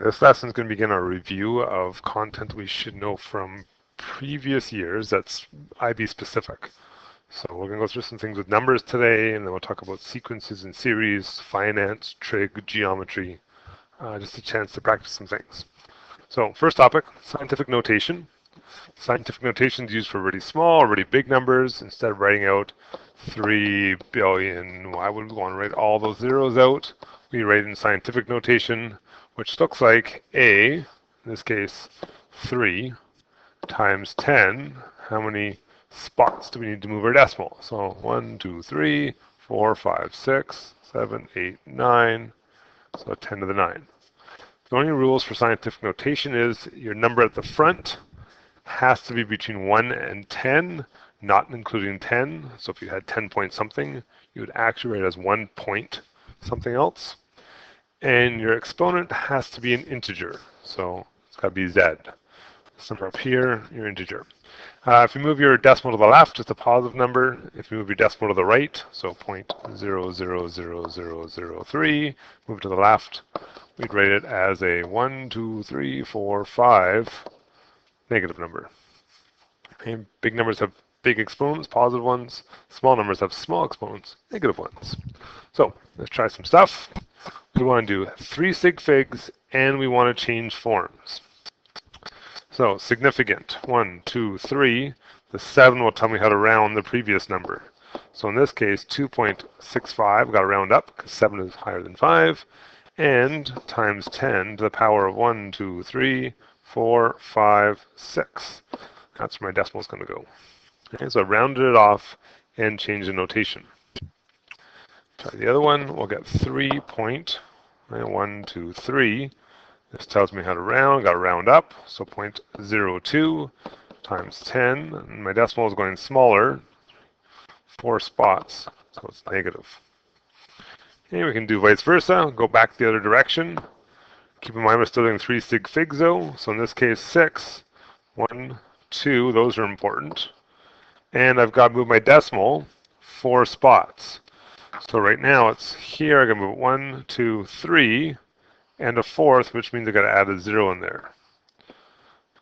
This lesson is going to begin our review of content we should know from previous years that's IB specific. So we're going to go through some things with numbers today, and then we'll talk about sequences and series, finance, trig, geometry, just a chance to practice some things. So first topic, scientific notation. Scientific notation is used for really small or really big numbers. Instead of writing out 3 billion, why would we want to write all those zeros out? We write in scientific notation, which looks like A, in this case 3, times 10. How many spots do we need to move our decimal? So 1, 2, 3, 4, 5, 6, 7, 8, 9. So 10 to the 9. The only rules for scientific notation is your number at the front has to be between 1 and 10, not including 10. So if you had 10 point something, you would actually write as 1 point something else. And your exponent has to be an integer. So it's got to be z. This number up here, your integer. If you move your decimal to the left, it's a positive number. If you move your decimal to the right, so 0.000003, move to the left, we'd write it as a 1, 2, 3, 4, 5 negative number. Okay, big numbers have big exponents, positive ones. Small numbers have small exponents, negative ones. So let's try some stuff. We want to do 3 sig figs, and we want to change forms. So significant, 1, 2, 3. The 7 will tell me how to round the previous number. So in this case, 2.65, got to round up because 7 is higher than 5. And times 10 to the power of 1, 2, 3, 4, 5, 6. That's where my decimal is going to go. Okay, so I rounded it off and changed the notation. Try the other one. We'll get 3.123. This tells me how to round. Got to round up. So 0.02 times 10. And my decimal is going smaller. 4 spots. So it's negative. Okay, we can do vice versa. Go back the other direction. Keep in mind we're still doing 3 sig figs though. So in this case, 6. 1, 2. Those are important. And I've got to move my decimal 4 spots. So right now it's here. I can move 1, 2, 3, and a fourth, which means I got to add a 0 in there.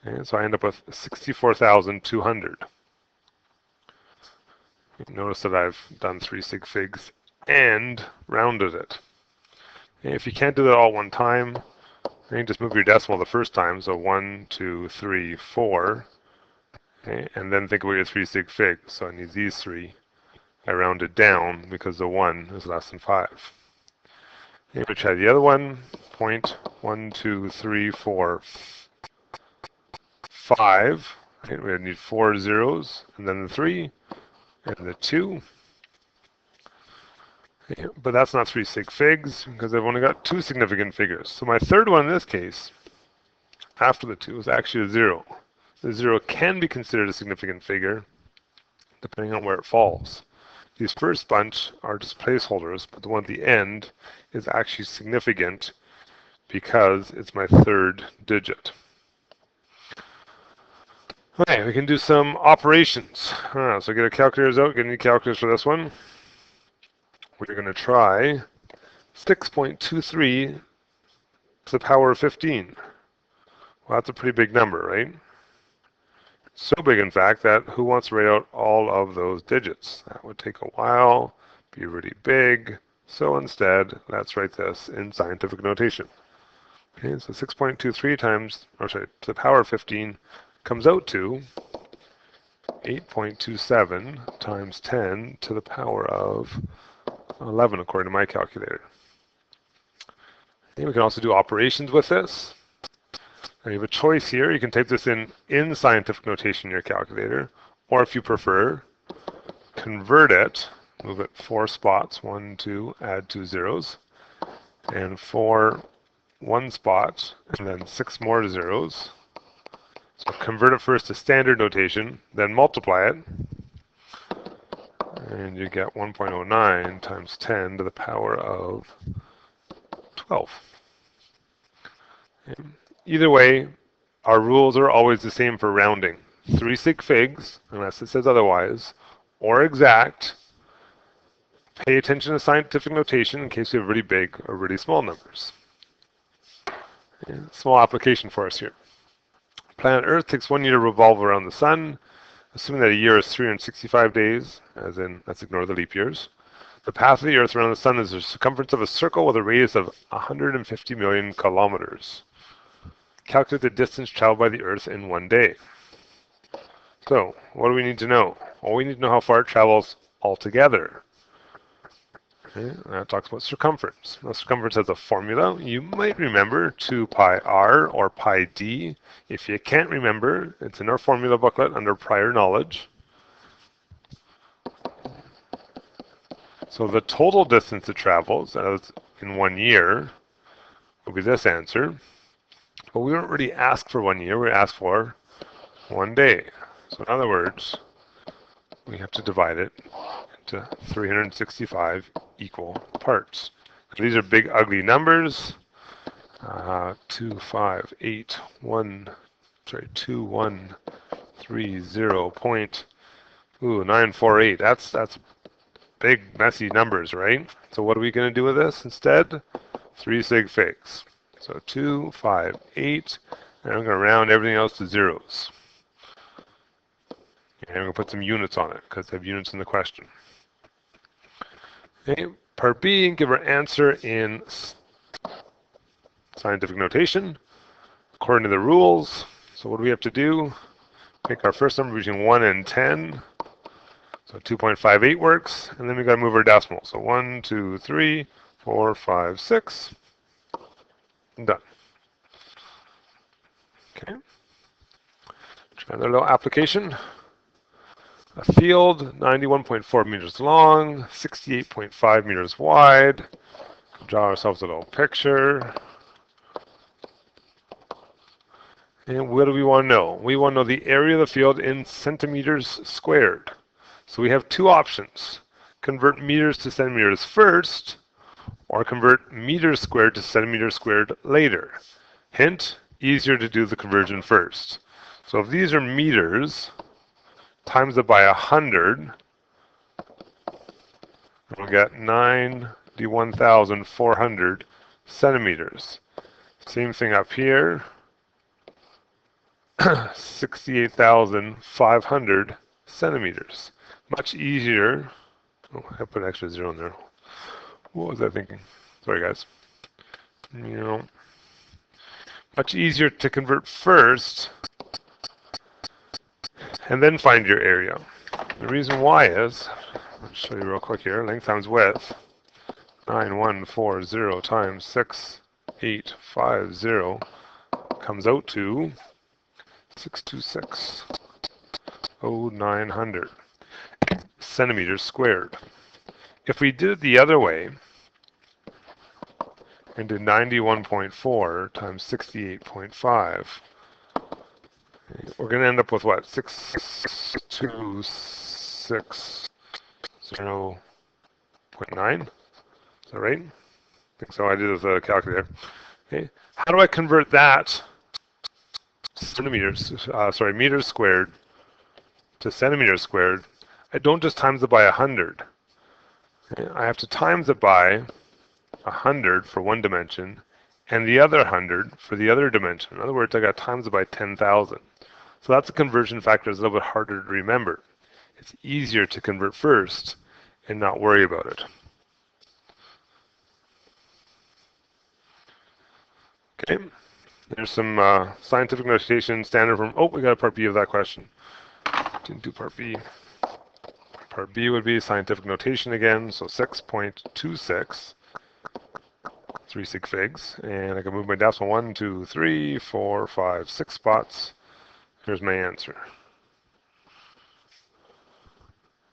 Okay, so I end up with 64,200. Notice that I've done 3 sig figs and rounded it. Okay, if you can't do that all one time, you can just move your decimal the first time. So 1, 2, 3, 4. Okay, and then think about your 3 sig figs. So I need these 3. I rounded down because the 1 is less than 5. Okay, we'll try the other one. 0.1234 5. Okay, we need 4 zeros, and then the 3, and the 2. Okay, but that's not 3 sig figs, because I've only got 2 significant figures. So my third one in this case, after the 2, is actually a 0. The 0 can be considered a significant figure, depending on where it falls. These first bunch are just placeholders, but the one at the end is actually significant because it's my third digit. Okay, we can do some operations. So get our calculators out. Get any calculators for this one. We're going to try 6.23 to the power of 15. Well, that's a pretty big number, right? So big, in fact, that who wants to write out all of those digits? That would take a while, be really big. So instead, let's write this in scientific notation. Okay, so 6.23 times, to the power of 15 comes out to 8.27 times 10 to the power of 11, according to my calculator. And we can also do operations with this. Now you have a choice here. You can type this in scientific notation in your calculator, or if you prefer, convert it, move it 4 spots, 1, 2, add 2 zeros, and 4, 1 spot, and then 6 more zeros. So convert it first to standard notation, then multiply it, and you get 1.09 times 10 to the power of 12. Okay. Either way, our rules are always the same for rounding. 3 sig figs, unless it says otherwise, or exact. Pay attention to scientific notation in case you have really big or really small numbers. Small application for us here. Planet Earth takes 1 year to revolve around the sun, assuming that a year is 365 days, as in, let's ignore the leap years. The path of the Earth around the sun is the circumference of a circle with a radius of 150 million kilometers. Calculate the distance traveled by the Earth in 1 day. So, what do we need to know? Well, we need to know how far it travels altogether. Okay, that talks about circumference. Now, circumference has a formula. You might remember 2 pi r or pi d. If you can't remember, it's in our formula booklet under prior knowledge. So the total distance it travels in 1 year will be this answer. But we don't really ask for 1 year, we ask for 1 day. So in other words, we have to divide it into 365 equal parts. So these are big ugly numbers. 2, 5, 8, 1, sorry, 2, 1, 3, 0, 948. That's big messy numbers, right? So what are we going to do with this instead? 3 sig figs. So 2, 5, 8, and I'm going to round everything else to zeros. And I'm going to put some units on it because I have units in the question. Okay, part B, give our answer in scientific notation according to the rules. So what do we have to do? Make our first number between 1 and 10. So 2.58 works, and then we got to move our decimal. So 1, 2, 3, 4, 5, 6. Done. Okay. Try another little application. A field, 91.4 meters long, 68.5 meters wide. Draw ourselves a little picture. And what do we want to know? We want to know the area of the field in centimeters squared. So we have 2 options. Convert meters to centimeters first, or convert meters squared to centimeters squared later. Hint, easier to do the conversion first. So if these are meters, times it by 100, we'll get 91,400 centimeters. Same thing up here, 68,500 centimeters. Much easier. Oh, I put an extra 0 in there. What was I thinking? Sorry, guys. Much easier to convert first and then find your area. The reason why is, I'll show you real quick here, length times width, 9140 times 6850 comes out to 626,900 centimeters squared. If we did it the other way and did 91.4 times 68.5, we're going to end up with what? 626.9? Is that right? I think so. I did it with a calculator. Okay. How do I convert that meters squared to centimeters squared? I don't just times it by 100. Okay. I have to times it by 100 for one dimension and the other 100 for the other dimension. In other words, I got times it by 10,000. So that's a conversion factor that's a little bit harder to remember. It's easier to convert first and not worry about it. Okay, there's some scientific notation standard from, oh, we got a part B of that question. Didn't do part B. Part B would be scientific notation again, so 6.26, 3 sig figs, and I can move my decimal 1, 2, 3, 4, 5, 6 spots. Here's my answer.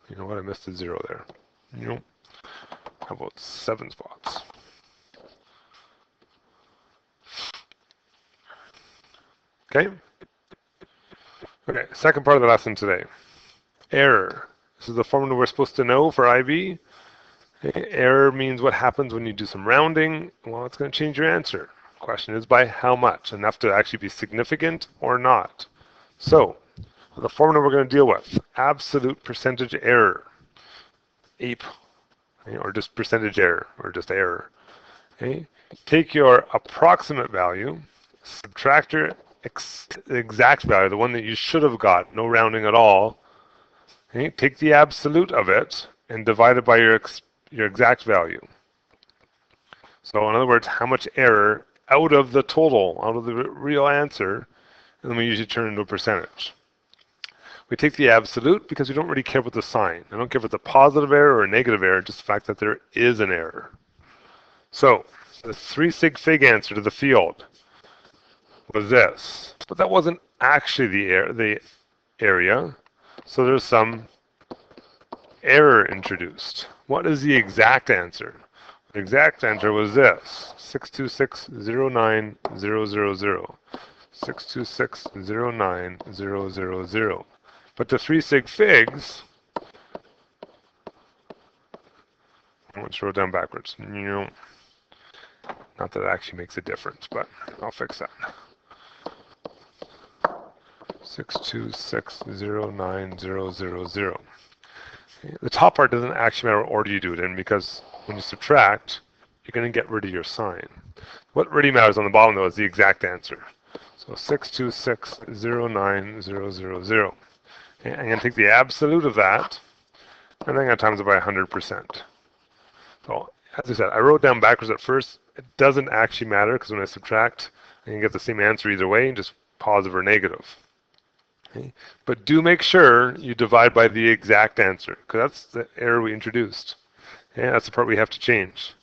You know what? I missed a 0 there. Nope. How about 7 spots? Okay. Okay, second part of the lesson today. Error. This is the formula we're supposed to know for IB. Okay. Error means what happens when you do some rounding. Well, it's going to change your answer. Question is by how much? Enough to actually be significant or not? So, the formula we're going to deal with, absolute percentage error, APE, okay, or just percentage error, or just error. Okay? Take your approximate value subtract your exact value, the one that you should have got, no rounding at all. Okay, take the absolute of it and divide it by your exact value. So in other words, how much error out of the total, out of the real answer, and then we usually turn it into a percentage. We take the absolute because we don't really care about the sign. I don't care if it's a positive error or a negative error, just the fact that there is an error. So the 3 sig fig answer to the field was this, but that wasn't actually the area. So there's some error introduced. What is the exact answer? The exact answer was this, 626.09.000. 626.09.000. But the 3 sig figs, let's wrote down backwards. Not that it actually makes a difference, but I'll fix that. 626.09.000. The top part doesn't actually matter what order you do it in, because when you subtract, you're going to get rid of your sign. What really matters on the bottom, though, is the exact answer. So 626.09.000. I'm going to take the absolute of that, and then I'm going to times it by 100%. So, as I said, I wrote down backwards at first. It doesn't actually matter, because when I subtract, I can get the same answer either way, just positive or negative. Okay. But do make sure you divide by the exact answer, because that's the error we introduced. Okay. That's the part we have to change.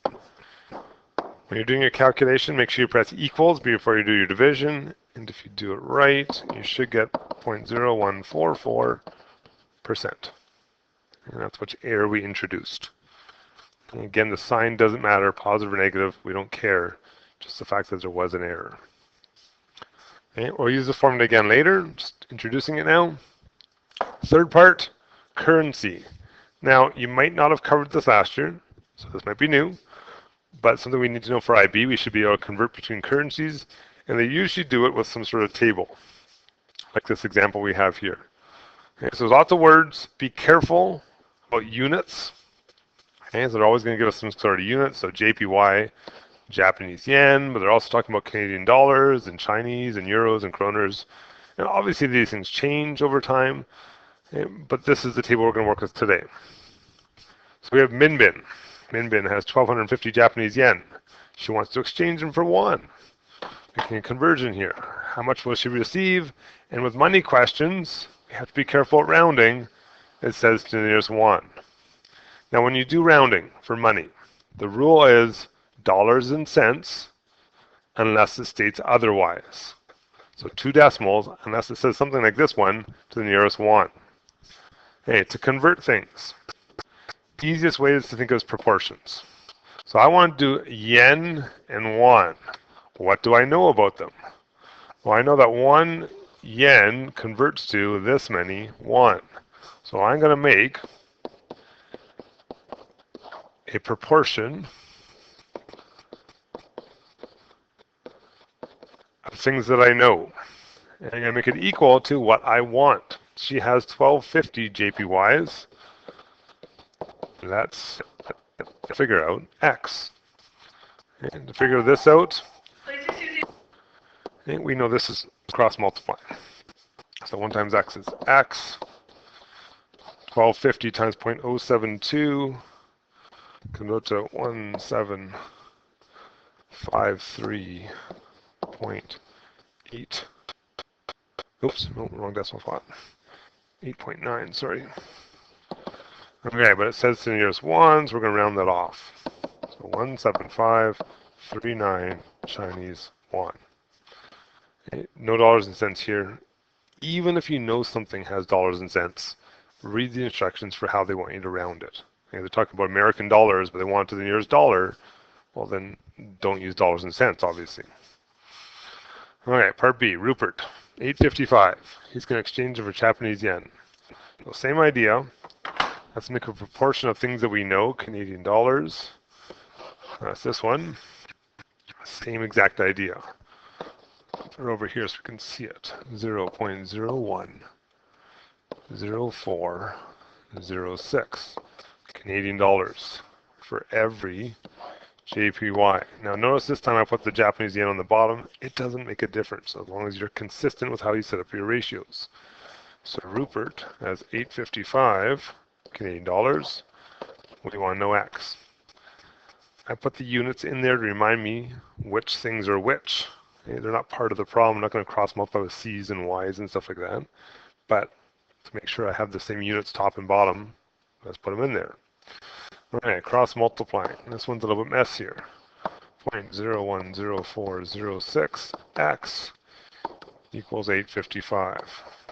When you're doing your calculation, make sure you press equals before you do your division. And if you do it right, you should get 0.0144%. And that's which error we introduced. And again, the sign doesn't matter, positive or negative, we don't care. Just the fact that there was an error. Okay, we'll use the formula again later, just introducing it now. Third part, currency. Now, you might not have covered this last year, so this might be new, but something we need to know for IB, we should be able to convert between currencies, and they usually do it with some sort of table, like this example we have here. Okay, so there's lots of words. Be careful about units. Okay, so they're always going to give us some sort of units, so JPY, Japanese yen, but they're also talking about Canadian dollars and Chinese and euros and kroners. And obviously these things change over time, but this is the table we're going to work with today. So we have Minbin. Minbin has 1,250 Japanese yen. She wants to exchange them for won. Making a conversion here. How much will she receive? And with money questions, we have to be careful at rounding. It says to the nearest won. Now when you do rounding for money, the rule is dollars and cents unless it states otherwise. So 2 decimals unless it says something like this one to the nearest won. Okay, to convert things, the easiest way is to think of as proportions. So I want to do yen and won. What do I know about them? Well, I know that 1 yen converts to this many won. So I'm going to make a proportion of things that I know. And I'm going to make it equal to what I want. She has 1,250 JPYs. Let's figure out X. And to figure this out, we know this is cross multiply. So 1 times X is X. 1,250 times 0.072 can go to 1753.8. Oops, no, wrong decimal spot. 8.9, sorry. Okay, but it says to the nearest ones, we're going to round that off. So 17539 Chinese won. Okay, no dollars and cents here. Even if you know something has dollars and cents, read the instructions for how they want you to round it. Okay, they're talking about American dollars, but they want it to the nearest dollar. Well, then don't use dollars and cents, obviously. All right, part B, Rupert, 855. He's going to exchange it for Japanese yen. So same idea. Let's make a proportion of things that we know, Canadian dollars. That's this one. Same exact idea. Put it over here so we can see it. 0.010406 Canadian dollars for every JPY. Now notice this time I put the Japanese yen on the bottom. It doesn't make a difference as long as you're consistent with how you set up your ratios. So Rupert has 855 Canadian dollars. We want to know X. I put the units in there to remind me which things are which. Okay, they're not part of the problem. I'm not going to cross multiply with C's and Y's and stuff like that. But to make sure I have the same units top and bottom, let's put them in there. All right, cross multiplying. This one's a little bit messier. 0.010406 X equals 855.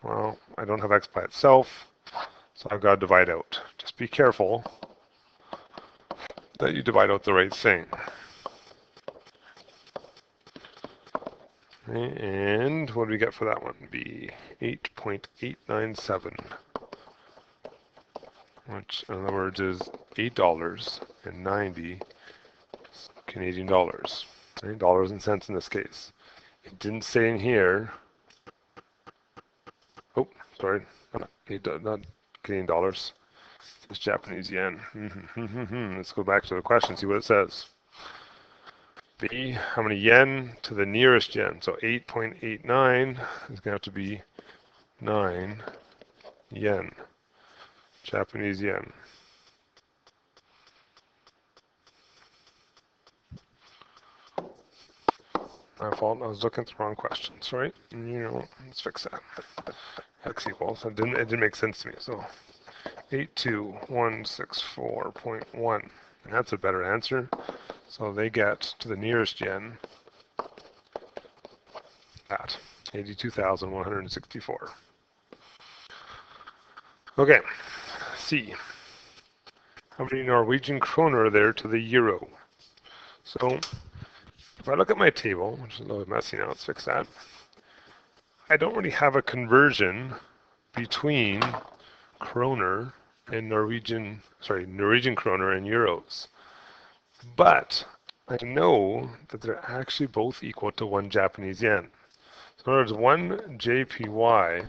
Well, I don't have X by itself, so I've got to divide out. Just be careful that you divide out the right thing. And what do we get for that one? Be 8.897, which in other words is $8.90 Canadian dollars. Okay, dollars and cents in this case. It didn't say in here. Oh, sorry, not Canadian dollars. It's Japanese yen. Let's go back to the question, see what it says. B, how many yen to the nearest yen? So 8.89 is going to have to be 9 yen. Japanese yen. My fault, I was looking at the wrong questions, right? Let's fix that. X equals, it didn't make sense to me, so 82164.1. And that's a better answer. So they get to the nearest yen at 82,164. Okay, C. How many Norwegian kroner are there to the euro? So if I look at my table, which is a little bit messy now, let's fix that. I don't really have a conversion between kroner and Norwegian kroner and euros. But I know that they're actually both equal to 1 Japanese yen. So in other words, 1 JPY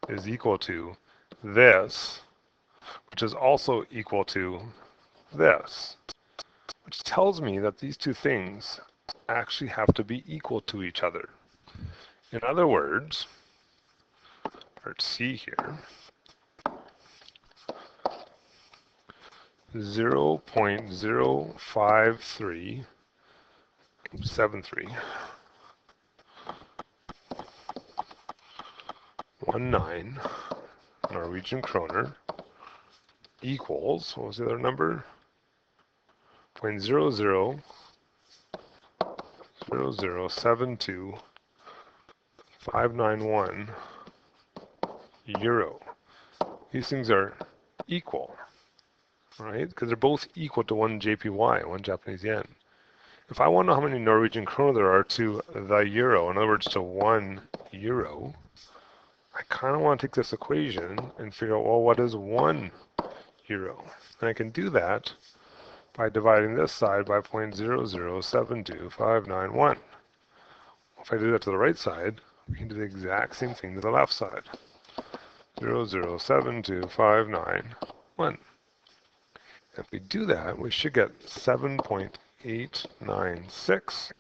is equal to this, which is also equal to this, which tells me that these two things actually have to be equal to each other. In other words, part C here, 0.05373 19 Norwegian kroner equals, what was the other number? 0.00072,591 euro. These things are equal, right? Because they're both equal to 1 JPY, 1 Japanese yen. If I want to know how many Norwegian kroner there are to the euro, in other words, to 1 euro, I kind of want to take this equation and figure out, well, what is 1 euro? And I can do that by dividing this side by 0.0072591. If I do that to the right side, we can do the exact same thing to the left side. 0.0072591. If we do that, we should get 7.896.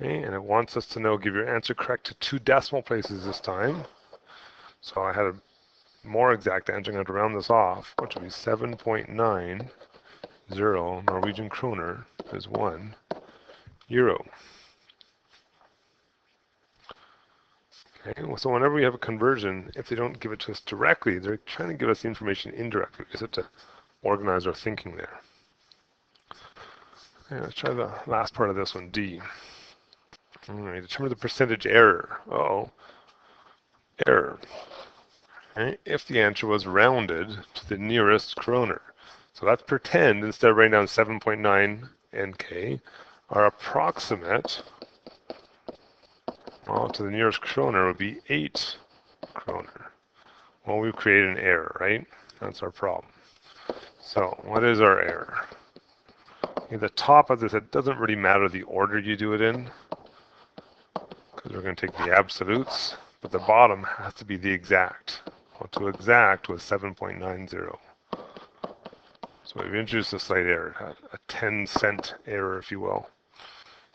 Okay, and it wants us to know, give your answer correct to 2 decimal places this time. So I had a more exact answer. I'm going to round this off, which will be 7.90 Norwegian kroner is 1 euro. Okay, so whenever we have a conversion, if they don't give it to us directly, they're trying to give us the information indirectly. We just have to organize our thinking there. Okay, let's try the last part of this one, D. All right, determine the percentage error. Uh-oh. Error. Okay, if the answer was rounded to the nearest kroner. So let's pretend, instead of writing down 7.9 NK, our approximate, well, to the nearest kroner would be 8 kroner. Well, we've created an error, right? That's our problem. So what is our error? At the top of this, it doesn't really matter the order you do it in, because we're going to take the absolutes, but the bottom has to be the exact. Well, to exact was 7.90. So we've introduced a slight error, a 10-cent error, if you will.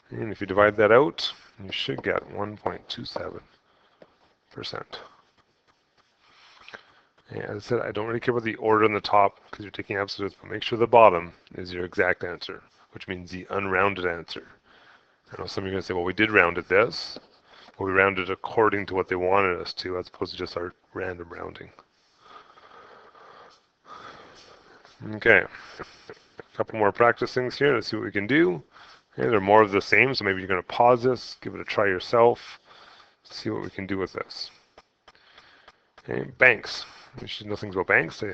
And if you divide that out, you should get 1.27%. And as I said, I don't really care about the order on the top because you're taking absolutes, but make sure the bottom is your exact answer, which means the unrounded answer. I know some of you are going to say, well, we did round it this, but we rounded according to what they wanted us to, as opposed to just our random rounding. Okay, a couple more practice things here. Let's see what we can do. Okay, they're more of the same, so maybe you're going to pause this, give it a try yourself, see what we can do with this. Okay, banks. You should know things about banks. They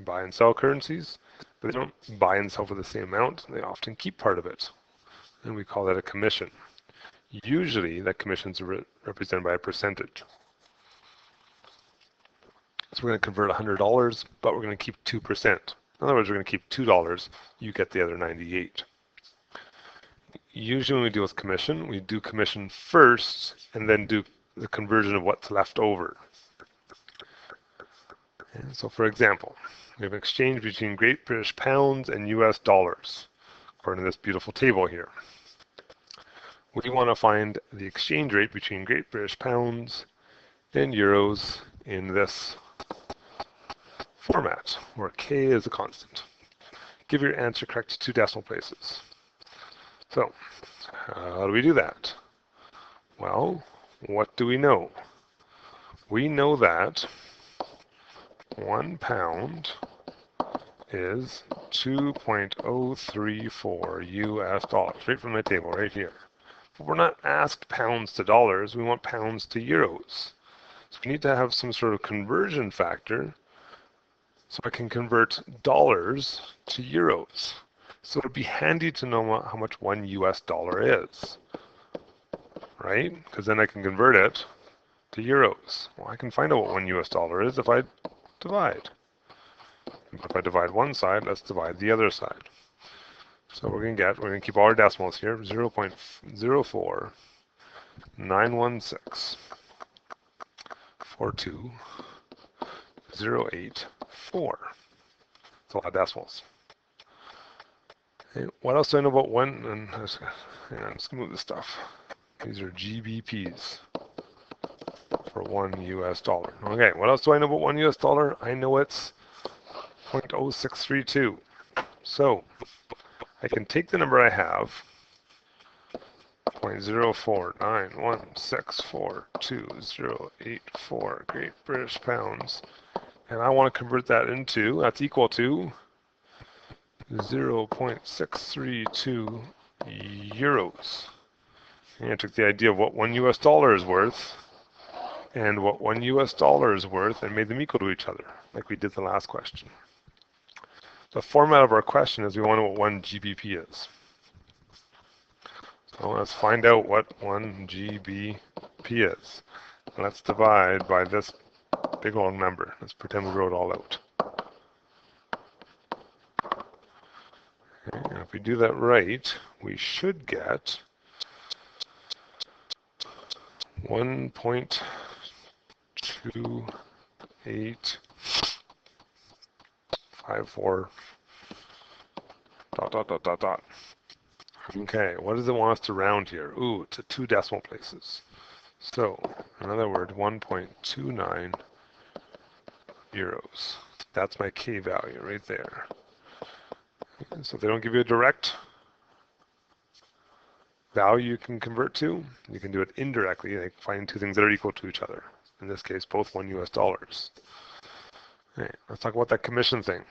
buy and sell currencies, but they don't buy and sell for the same amount. They often keep part of it, and we call that a commission. Usually, that commission is represented by a percentage. So we're going to convert $100, but we're going to keep 2%. In other words, we're going to keep $2. You get the other 98. Usually when we deal with commission, we do commission first and then do the conversion of what's left over. And so for example, we have an exchange between Great British pounds and US dollars, according to this beautiful table here. We want to find the exchange rate between Great British pounds and euros in this format, where K is a constant. Give your answer correct to 2 decimal places. So, how do we do that? Well, what do we know? We know that 1 pound is 2.034 US dollars, right from the table right here. But we're not asked pounds to dollars, we want pounds to euros. So we need to have some sort of conversion factor so I can convert dollars to euros. So it'd be handy to know how much 1 US dollar is, right? Because then I can convert it to euros. Well, I can find out what 1 US dollar is if I divide. If I divide one side, let's divide the other side. So we're going to keep all our decimals here, 0.0491642. 0.8084. That's a lot of decimals. Okay, what else do I know about one? And let's move this stuff. These are GBPs for 1 US dollar. Okay, what else do I know about 1 US dollar? I know it's 0.0632. So I can take the number I have, 0.04916428084 Great British pounds, and I want to convert that into, that's equal to 0.632 euros. And I took the idea of what 1 US dollar is worth and what 1 US dollar is worth and made them equal to each other, like we did the last question. The format of our question is we want to know what 1 GBP is. So let's find out what 1 GBP is. Let's divide by this big long number. Let's pretend we wrote it all out. Okay, and if we do that right, we should get 1.2854 ... Okay, what does it want us to round here? Ooh, to 2 decimal places. So, in other words, 1.29 euros. That's my K value right there. And so if they don't give you a direct value you can convert to, you can do it indirectly, like find 2 things that are equal to each other. In this case, both 1 US dollars. Okay, let's talk about that commission thing.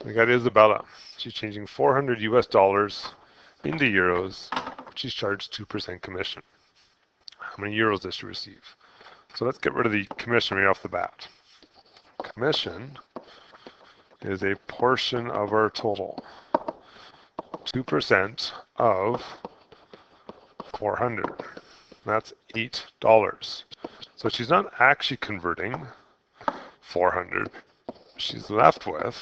We got Isabella. She's changing 400 US dollars into euros. She's charged 2% commission. How many euros does she receive? So let's get rid of the commission right off the bat. Commission is a portion of our total. 2% of 400. That's $8. So she's not actually converting 400. She's left with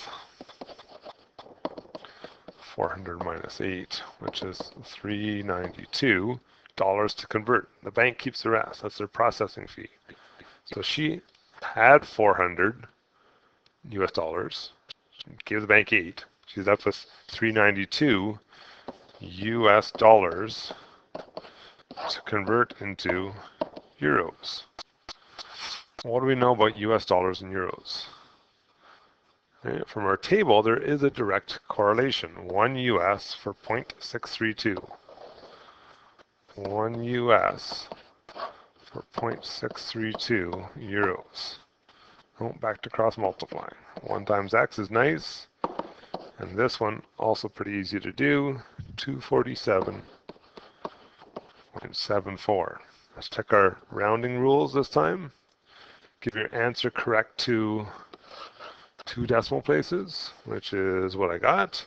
400 minus 8, which is $392 to convert. The bank keeps the rest. That's their processing fee. So she had 400 US dollars, gave the bank 8, She's left with 392 US dollars to convert into euros. What do we know about US dollars and euros? From our table, there is a direct correlation. 1 US for 0.632. 1 US for 0.632 euros. Oh, back to cross multiplying. 1 times x is nice. And this one, also pretty easy to do. 247.74. Let's check our rounding rules this time. Give your answer correct to 2 decimal places, which is what I got.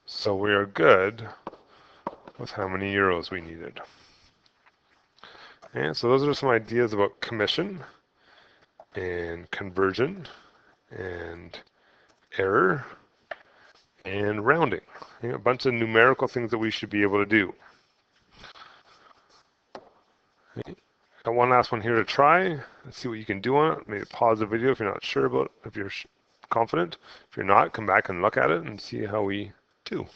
So we are good with how many euros we needed. And so those are some ideas about commission and conversion and error and rounding. A bunch of numerical things that we should be able to do. Got one last one here to try. Let's see what you can do on it. Maybe pause the video if you're not sure about it, if you're confident. If you're not, come back and look at it and see how we do.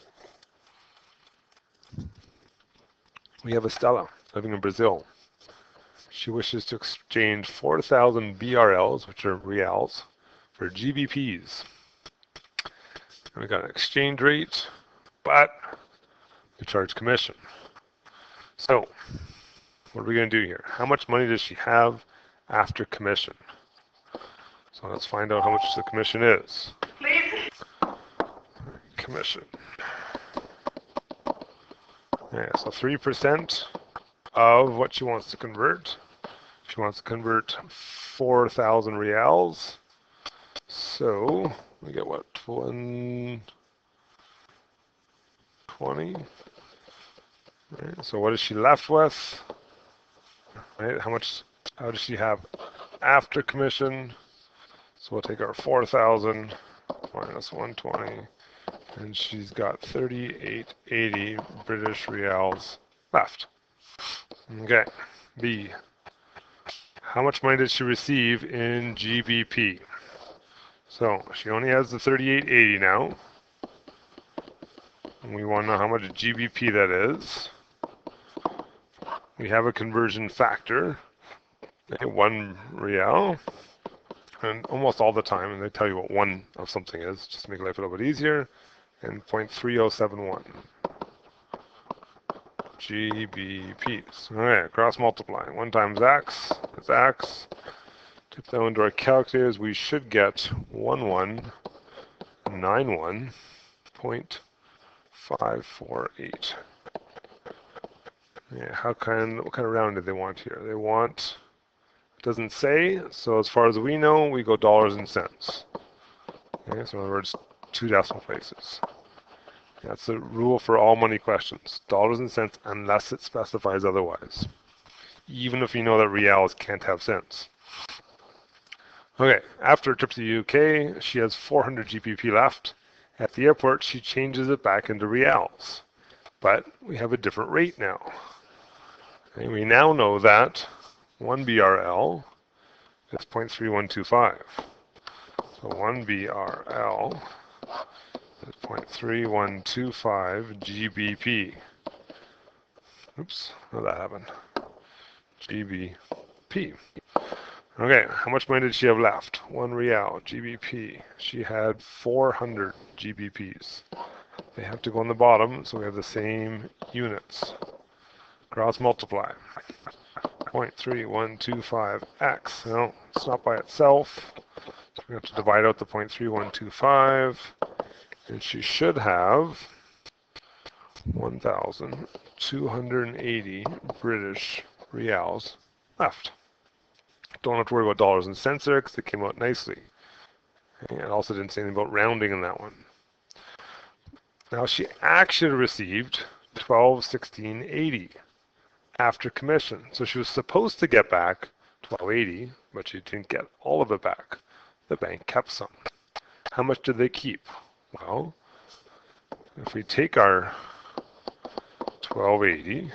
We have Estella living in Brazil. She wishes to exchange 4,000 BRLs, which are reals, for GBPs. And we got an exchange rate, but we charge commission. So, what are we going to do here? How much money does she have after commission? So let's find out how much the commission is. Please. Commission. Yeah, so 3% of what she wants to convert. She wants to convert 4,000 reals. So we get what, 20? Right, so what is she left with? Right, how does she have after commission? So we'll take our 4,000 minus 120, and she's got 3880 British reals left. Okay, B. How much money did she receive in GBP? So she only has the 3880 now. And we want to know how much GBP that is. We have a conversion factor, 1 real, and almost all the time, and they tell you what one of something is, just to make life a little bit easier, and 0.3071. GBPs. Alright, cross multiplying. 1 times x is x. Tip that into our calculators, we should get 1191.548. Yeah, what kind of round do they want here? They want, it doesn't say, so as far as we know, we go dollars and cents. Okay, so in other words, 2 decimal places. That's the rule for all money questions. Dollars and cents unless it specifies otherwise. Even if you know that reals can't have cents. Okay, after a trip to the UK, she has 400 GBP left. At the airport, she changes it back into reals. But we have a different rate now. And we now know that 1 BRL is 0.3125. So 1 BRL is 0.3125 GBP. Oops, how did that happen? GBP. Okay, how much money did she have left? 1 real, GBP. She had 400 GBPs. They have to go on the bottom, so we have the same units. Cross multiply. 0.3125x. No, it's not by itself. So we have to divide out the 0.3125. And she should have 1,280 British reals left. Don't have to worry about dollars and cents there because it came out nicely. And also didn't say anything about rounding in that one. Now she actually received 1216.80 after commission. So she was supposed to get back 1280, but she didn't get all of it back. The bank kept some. How much did they keep? Well, if we take our 1280,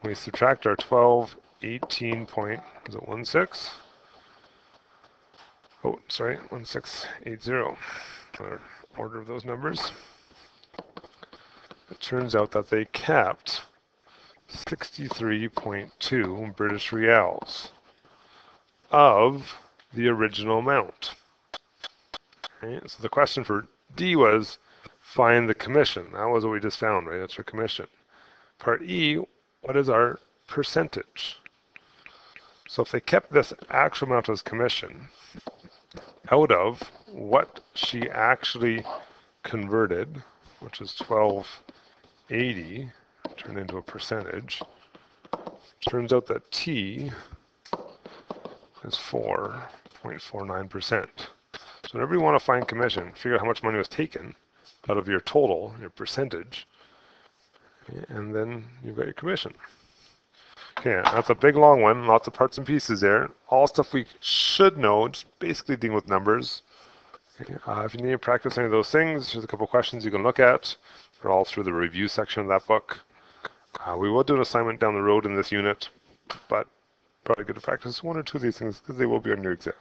we subtract our 1680. Or order of those numbers. It turns out that they kept 63.2 British reals of the original amount. Okay, so the question for D was, find the commission. That was what we just found, right? That's our commission. Part E, what is our percentage? So if they kept this actual amount as commission out of what she actually converted, which is 1280, turned into a percentage, turns out that T is 4.49%. So whenever you want to find commission, figure out how much money was taken out of your total, your percentage, and then you've got your commission. Okay, that's a big long one, lots of parts and pieces there. All stuff we should know, just basically dealing with numbers. Okay, if you need to practice any of those things, there's a couple questions you can look at. They're all through the review section of that book. We will do an assignment down the road in this unit, but probably good to practice one or two of these things because they will be on your exam.